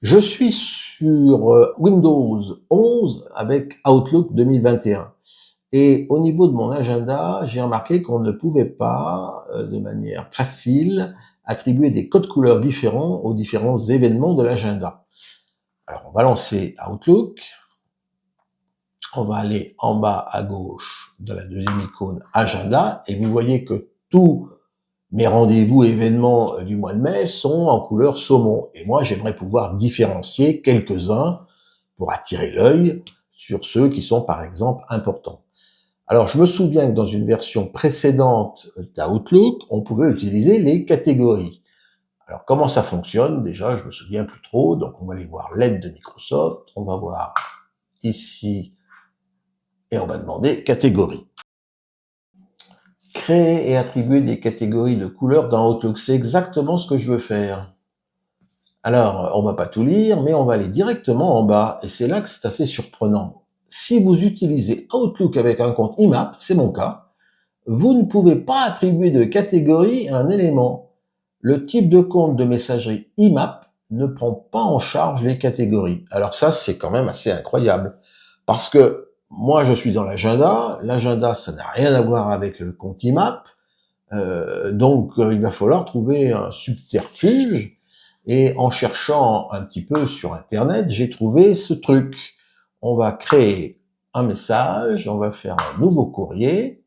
Je suis sur Windows 11 avec Outlook 2021. Et au niveau de mon agenda, j'ai remarqué qu'on ne pouvait pas, de manière facile, attribuer des codes couleurs différents aux différents événements de l'agenda. Alors, on va lancer Outlook. On va aller en bas à gauche de la deuxième icône Agenda. Et vous voyez que tous mes rendez-vous événements du mois de mai sont en couleur saumon. Et moi, j'aimerais pouvoir différencier quelques-uns pour attirer l'œil sur ceux qui sont, par exemple, importants. Alors, je me souviens que dans une version précédente d'Outlook, on pouvait utiliser les catégories. Alors, comment ça fonctionne? Déjà, je me souviens plus trop. Donc, on va aller voir l'aide de Microsoft. On va voir ici et on va demander catégorie. Créer et attribuer des catégories de couleurs dans Outlook, c'est exactement ce que je veux faire. Alors, on va pas tout lire, mais on va aller directement en bas, et c'est là que c'est assez surprenant. Si vous utilisez Outlook avec un compte IMAP, c'est mon cas, vous ne pouvez pas attribuer de catégorie à un élément. Le type de compte de messagerie IMAP ne prend pas en charge les catégories. Alors ça, c'est quand même assez incroyable, parce que moi, je suis dans l'agenda. L'agenda, ça n'a rien à voir avec le compte IMAP. Donc, il va falloir trouver un subterfuge. Et en cherchant un petit peu sur Internet, j'ai trouvé ce truc. On va créer un message, on va faire un nouveau courrier,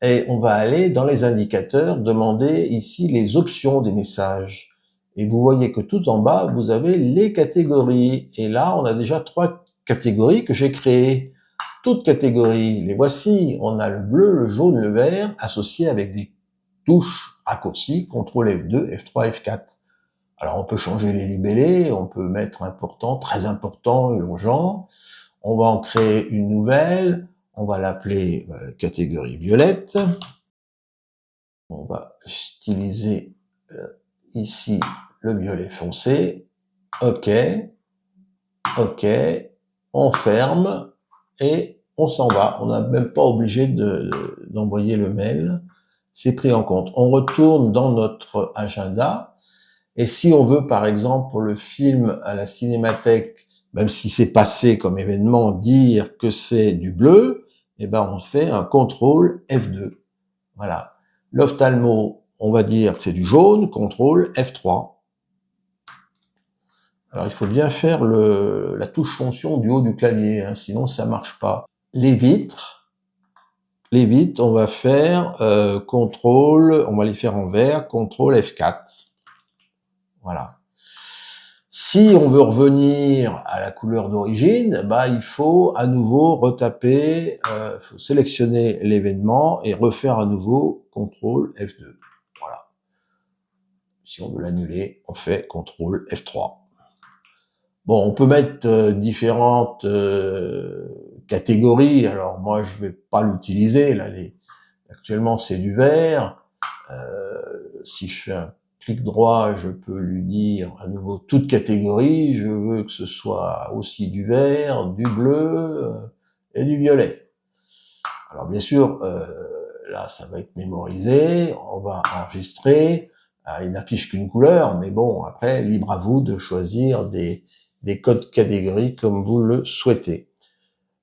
et on va aller dans les indicateurs, demander ici les options des messages. Et vous voyez que tout en bas, vous avez les catégories. Et là, on a déjà 3 catégories que j'ai créées. Toutes catégories, les voici. On a le bleu, le jaune, le vert, associés avec des touches raccourcies, CTRL F2, F3, F4. Alors, on peut changer les libellés, on peut mettre important, très important, urgent. On va en créer une nouvelle. On va l'appeler catégorie violette. On va utiliser ici le violet foncé. OK. OK. On ferme et on s'en va. On n'a même pas obligé d'envoyer le mail. C'est pris en compte. On retourne dans notre agenda. Et si on veut, par exemple, pour le film à la Cinémathèque, même si c'est passé comme événement, dire que c'est du bleu, eh ben, on fait un contrôle F2. Voilà. L'ophtalmo, on va dire que c'est du jaune, contrôle F3. Alors, il faut bien faire la touche fonction du haut du clavier, hein, sinon ça marche pas. Les vitres, on va faire contrôle, on va les faire en vert, contrôle F4. Voilà. Si on veut revenir à la couleur d'origine, bah, il faut à nouveau retaper, faut sélectionner l'événement et refaire à nouveau CTRL F2. Voilà. Si on veut l'annuler, on fait CTRL F3. Bon, on peut mettre différentes catégories. Alors moi, je vais pas l'utiliser. Là, actuellement, c'est du vert. Si je fais un clic droit, je peux lui dire à nouveau toute catégorie. Je veux que ce soit aussi du vert, du bleu et du violet. Alors bien sûr, là, ça va être mémorisé. On va enregistrer. Il n'affiche qu'une couleur, mais bon, après, libre à vous de choisir des codes catégories comme vous le souhaitez.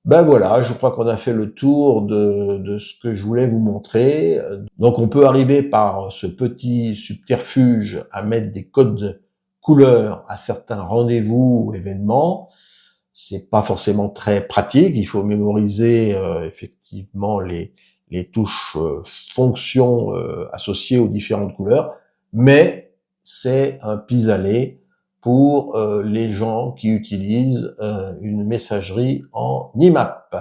Ben voilà, je crois qu'on a fait le tour de ce que je voulais vous montrer. Donc on peut arriver par ce petit subterfuge à mettre des codes couleurs à certains rendez-vous ou événements. C'est pas forcément très pratique, il faut mémoriser effectivement les touches fonctions associées aux différentes couleurs, mais c'est un pis-aller pour les gens qui utilisent une messagerie en IMAP.